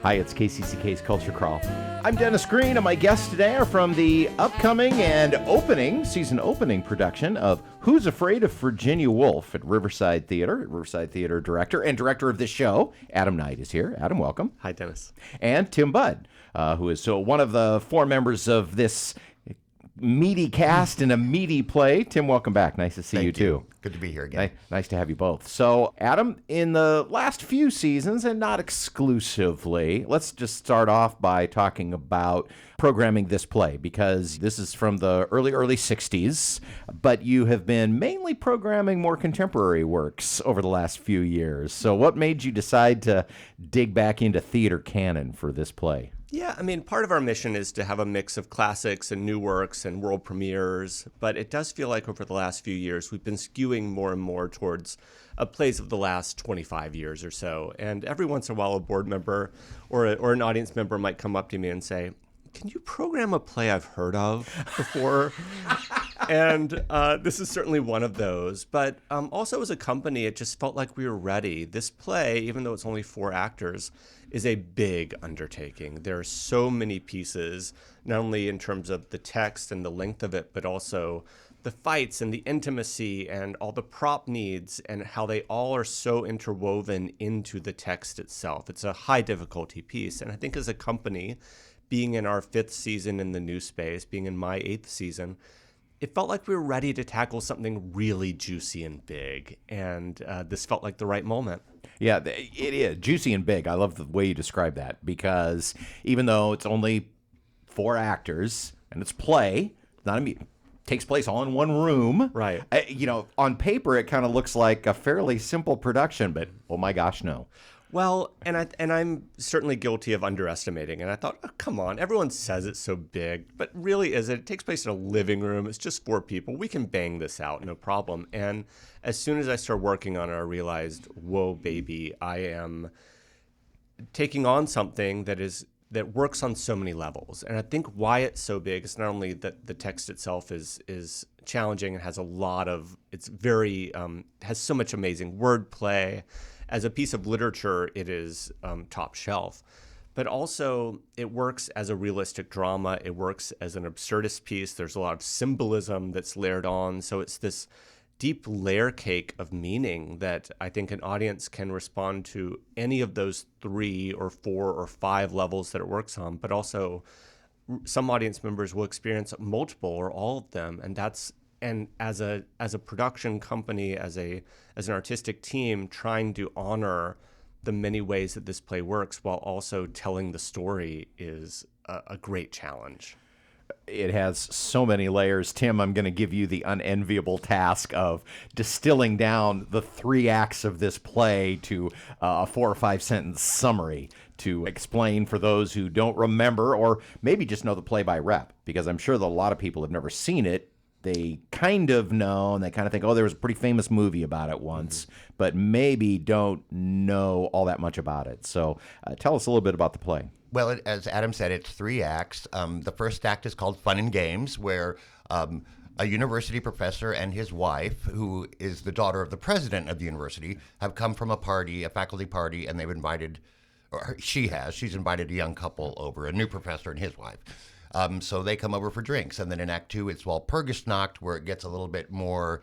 Hi, it's KCCK's Culture Crawl. I'm Dennis Green, and my guests today are from the upcoming and season opening production of Who's Afraid of Virginia Woolf at Riverside Theatre. Riverside Theatre director of this show, Adam Knight, is here. Adam, welcome. Hi, Dennis. And Tim Budd, who is one of the four members of this meaty cast in a meaty play. Tim, welcome back. Nice to see you too. Good to be here again. Nice to have you both. So, Adam, in the last few seasons, and not exclusively, let's just start off by talking about programming this play, because this is from the early 60s, but you have been mainly programming more contemporary works over the last few years. So what made you decide to dig back into theater canon for this play? Yeah, I mean, part of our mission is to have a mix of classics and new works and world premieres, but it does feel like over the last few years we've been skewing more and more towards plays of the last 25 years or so. And every once in a while a board member or an audience member might come up to me and say, "Can you program a play I've heard of before?" And this is certainly one of those. But also as a company, it just felt like we were ready. This play, even though it's only 4 actors, is a big undertaking. There are so many pieces, not only in terms of the text and the length of it, but also the fights and the intimacy and all the prop needs and how they all are so interwoven into the text itself. It's a high difficulty piece. And I think as a company, being in our 5th season in the new space, being in my 8th season, it felt like we were ready to tackle something really juicy and big. And this felt like the right moment. Yeah, it is juicy and big. I love the way you describe that, because even though it's only 4 actors and it's play, takes place all in one room. Right. On paper it kind of looks like a fairly simple production, but oh my gosh, no. Well, and I'm certainly guilty of underestimating. And I thought, oh, come on, everyone says it's so big, but really is it? It takes place in a living room. It's just 4 people. We can bang this out, no problem. And as soon as I started working on it, I realized, whoa, baby, I am taking on something that works on so many levels. And I think why it's so big is not only that the text itself is challenging and has has so much amazing wordplay. As a piece of literature, it is top shelf. But also, it works as a realistic drama. It works as an absurdist piece. There's a lot of symbolism that's layered on. So it's this deep layer cake of meaning that I think an audience can respond to any of those 3 or 4 or 5 levels that it works on. But also, some audience members will experience multiple or all of them. And as a production company, as an artistic team, trying to honor the many ways that this play works while also telling the story is a great challenge. It has so many layers. Tim, I'm going to give you the unenviable task of distilling down the 3 acts of this play to a 4 or 5 sentence summary to explain for those who don't remember or maybe just know the play by rep, because I'm sure that a lot of people have never seen it. They kind of know, and they kind of think, oh, there was a pretty famous movie about it once, but maybe don't know all that much about it. So tell us a little bit about the play. Well, as Adam said, it's 3 acts. The first act is called Fun and Games, where a university professor and his wife, who is the daughter of the president of the university, have come from a faculty party, and she's invited a young couple over, a new professor and his wife. So they come over for drinks. And then in Act 2, it's Walpurgisnacht, where it gets a little bit more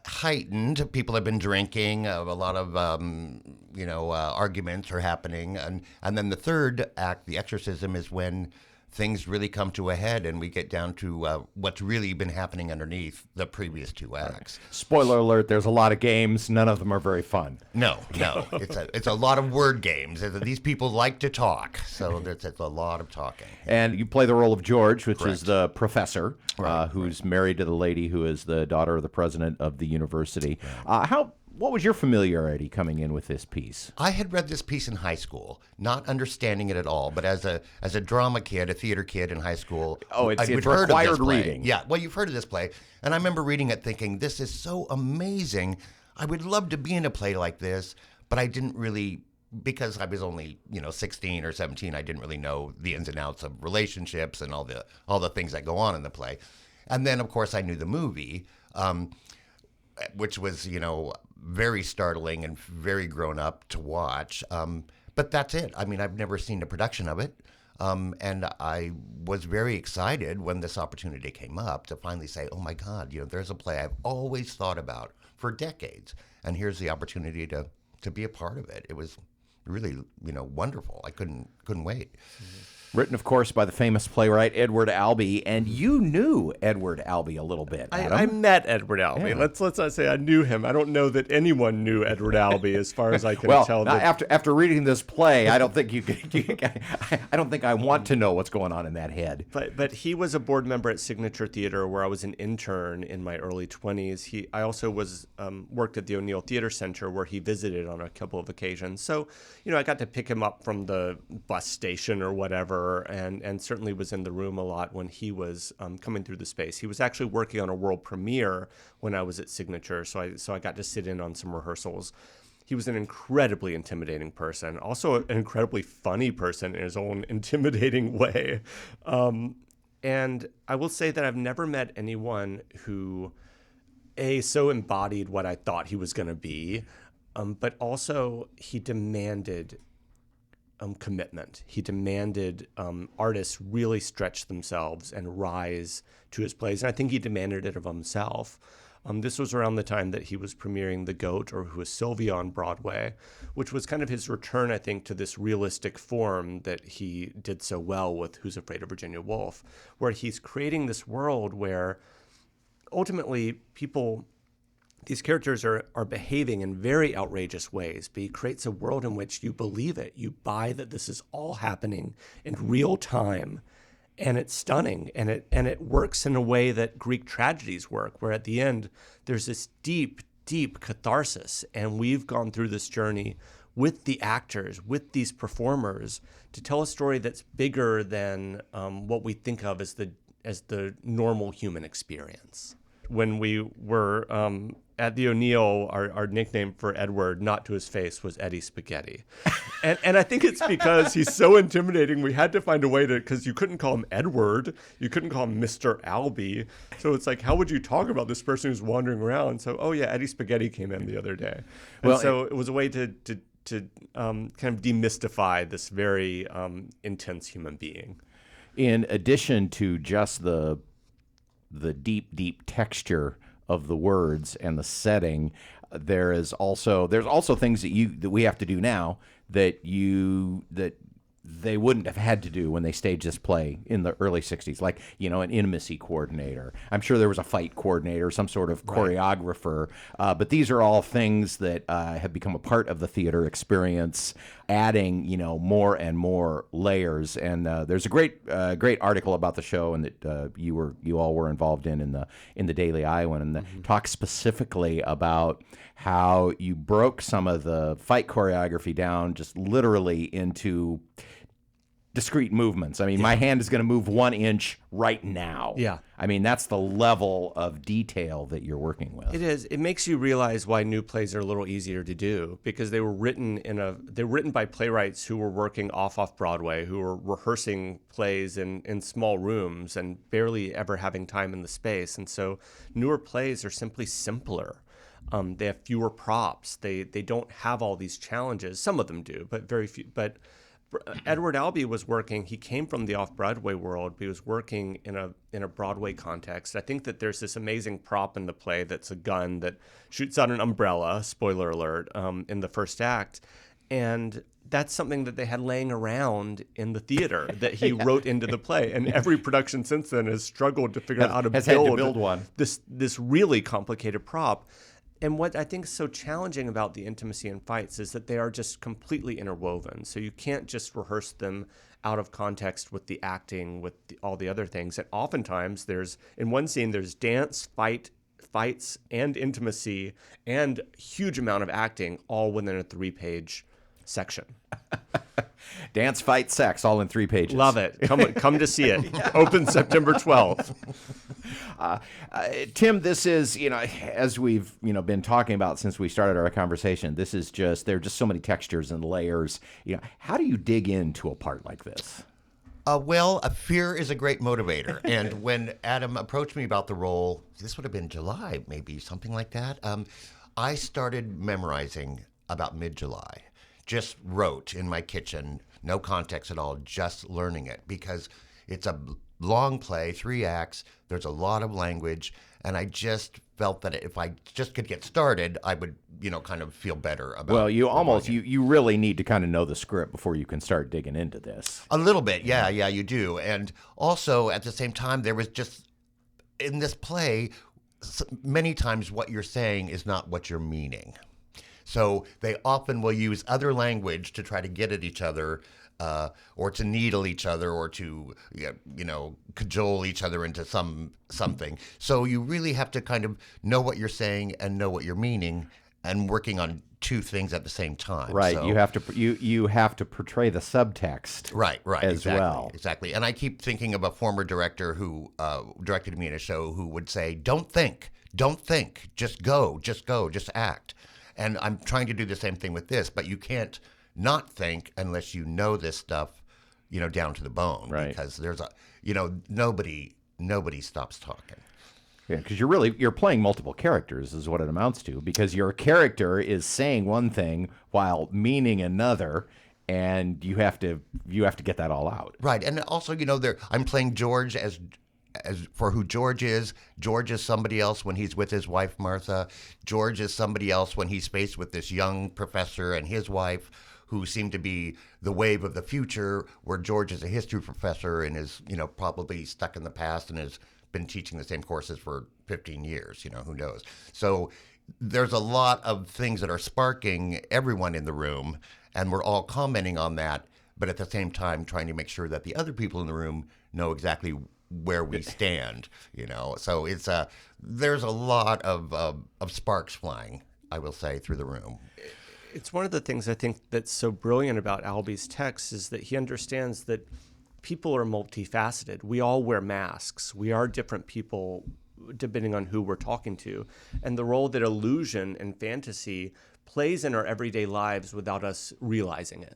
heightened. People have been drinking. A lot of, arguments are happening. And then the third act, the exorcism, is when things really come to a head and we get down to what's really been happening underneath the previous 2 acts. Spoiler alert, there's a lot of games. None of them are very fun. No. It's a lot of word games. These people like to talk, so it's a lot of talking. And you play the role of George, which Correct. is the professor who's married to the lady who is the daughter of the president of the university. What was your familiarity coming in with this piece? I had read this piece in high school, not understanding it at all. But as a drama kid, a theater kid in high school, it's heard of required this play. reading. Yeah, well, you've heard of this play, and I remember reading it, thinking, "This is so amazing. I would love to be in a play like this." But I didn't really, because I was only 16 or 17. I didn't really know the ins and outs of relationships and all the things that go on in the play. And then, of course, I knew the movie, which was very startling and very grown up to watch. But that's it. I mean, I've never seen a production of it. And I was very excited when this opportunity came up to finally say, oh my God, there's a play I've always thought about for decades. And here's the opportunity to be a part of it. It was really, wonderful. I couldn't wait. Written, of course, by the famous playwright Edward Albee, and you knew Edward Albee a little bit, Adam. I met Edward Albee. Yeah. Let's not say I knew him. I don't know that anyone knew Edward Albee, as far as I can tell. After reading this play, I don't think I don't think I want to know what's going on in that head. But he was a board member at Signature Theatre, where I was an intern in my early 20s. I also was worked at the O'Neill Theatre Center, where he visited on a couple of occasions. So, I got to pick him up from the bus station or whatever. And certainly was in the room a lot when he was coming through the space. He was actually working on a world premiere when I was at Signature, so I got to sit in on some rehearsals. He was an incredibly intimidating person, also an incredibly funny person in his own intimidating way. And I will say that I've never met anyone who, so embodied what I thought he was going to be, but also he demanded commitment. He demanded artists really stretch themselves and rise to his plays. And I think he demanded it of himself. This was around the time that he was premiering The Goat, or Who Was Sylvia, on Broadway, which was kind of his return, I think, to this realistic form that he did so well with Who's Afraid of Virginia Woolf, where he's creating this world where ultimately these characters are behaving in very outrageous ways, but he creates a world in which you believe it. You buy that this is all happening in real time, and it's stunning, and it works in a way that Greek tragedies work, where at the end there's this deep, deep catharsis, and we've gone through this journey with the actors, with these performers, to tell a story that's bigger than what we think of as the normal human experience. When we were at the O'Neill, our nickname for Edward, not to his face, was Eddie Spaghetti. And I think it's because he's so intimidating, we had to find a way because you couldn't call him Edward, you couldn't call him Mr. Albee. So it's like, how would you talk about this person who's wandering around? So, oh yeah, Eddie Spaghetti came in the other day. And so it was a way to kind of demystify this very intense human being. In addition to just the deep, deep texture of the words and the setting, there's also things that we have to do now that they wouldn't have had to do when they staged this play in the early 60s, like, an intimacy coordinator. I'm sure there was a fight coordinator, some sort of choreographer, but these are all things that have become a part of the theater experience, adding, more and more layers. And there's a great article about the show, and that you all were involved in the Daily Iowan, and talks specifically about how you broke some of the fight choreography down just literally into discrete movements. I mean, my hand is going to move 1 inch right now. Yeah. I mean, that's the level of detail that you're working with. It is. It makes you realize why new plays are a little easier to do, because they were written by playwrights who were working off Broadway, who were rehearsing plays in small rooms and barely ever having time in the space. And so newer plays are simply simpler. They have fewer props. They don't have all these challenges. Some of them do, but very few. But Edward Albee was working. He came from the off-Broadway world, but he was working in a Broadway context. I think that there's this amazing prop in the play that's a gun that shoots out an umbrella. Spoiler alert! In the first act, and that's something that they had laying around in the theater that he wrote into the play. And every production since then has struggled to figure out how to build one. This really complicated prop. And what I think is so challenging about the intimacy and fights is that they are just completely interwoven. So you can't just rehearse them out of context with the acting, with all the other things. And oftentimes in one scene, there's dance, fights, and intimacy, and huge amount of acting, all within a 3-page section. Dance, fight, sex, all in 3 pages. Love it. Come to see it. Open September 12th. Tim, this is, as we've, been talking about since we started our conversation, there are just so many textures and layers. How do you dig into a part like this? Fear is a great motivator. And when Adam approached me about the role, this would have been July, maybe something like that. I started memorizing about mid-July, just wrote in my kitchen, no context at all, just learning it, because it's a long play, 3 acts. There's a lot of language, and I just felt that if I just could get started, I would, kind of feel better about. Well, you really need to kind of know the script before you can start digging into this. A little bit, yeah, you do. And also at the same time, there was just in this play, many times what you're saying is not what you're meaning. So they often will use other language to try to get at each other, or to needle each other, or to cajole each other into something. So you really have to kind of know what you're saying and know what you're meaning, and working on 2 things at the same time. Right. So, you have to portray the subtext. Right. As exactly, well. Exactly. And I keep thinking of a former director who directed me in a show who would say, "Don't think, just go, just act." And I'm trying to do the same thing with this, but you can't not think unless you know this stuff, down to the bone. Right. Because there's nobody stops talking. Yeah, because you're playing multiple characters is what it amounts to, because your character is saying one thing while meaning another, and you have to get that all out. Right. And also, I'm playing George as for who George is. George is somebody else when he's with his wife, Martha. George is somebody else when he's faced with this young professor and his wife, who seem to be the wave of the future, where George is a history professor and is, probably stuck in the past and has been teaching the same courses for 15 years, who knows. So there's a lot of things that are sparking everyone in the room, and we're all commenting on that, but at the same time trying to make sure that the other people in the room know exactly where we stand, So there's a lot of sparks flying, I will say, through the room. It's one of the things I think that's so brilliant about Albee's text is that he understands that people are multifaceted. We all wear masks. We are different people depending on who we're talking to. And the role that illusion and fantasy plays in our everyday lives without us realizing it.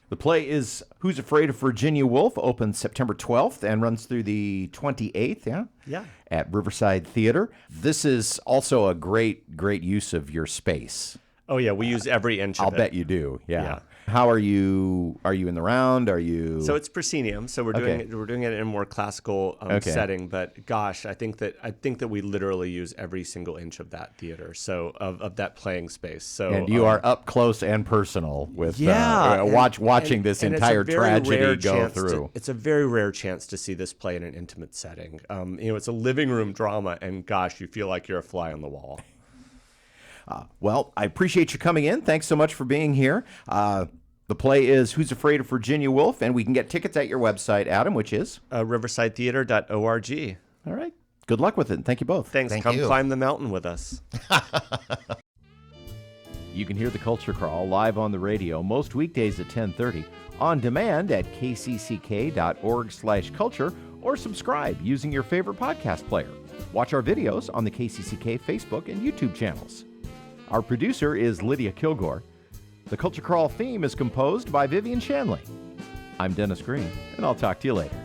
The play is Who's Afraid of Virginia Woolf, opens September 12th and runs through the 28th, Yeah. At Riverside Theatre. This is also a great use of your space. Oh, yeah, we use every inch of it. I'll bet you do, yeah. Yeah. How are you in the round? Are you... So it's proscenium, so we're doing it in a more classical setting. But gosh, I think that we literally use every single inch of that theater, so of that playing space. So and you are up close and personal with watching this entire tragedy go through. It's a very rare chance to see this play in an intimate setting. It's a living room drama, and gosh, you feel like you're a fly on the wall. Well, I appreciate you coming in. Thanks so much for being here. The play is Who's Afraid of Virginia Woolf, and we can get tickets at your website, Adam, which is? riversidetheater.org. All right. Good luck with it, and thank you both. Thanks. Come climb the mountain with us. You can hear The Culture Crawl live on the radio most weekdays at 10:30, on demand at kcck.org/culture, or subscribe using your favorite podcast player. Watch our videos on the KCCK Facebook and YouTube channels. Our producer is Lydia Kilgore. The Culture Crawl theme is composed by Vivian Shanley. I'm Dennis Green, and I'll talk to you later.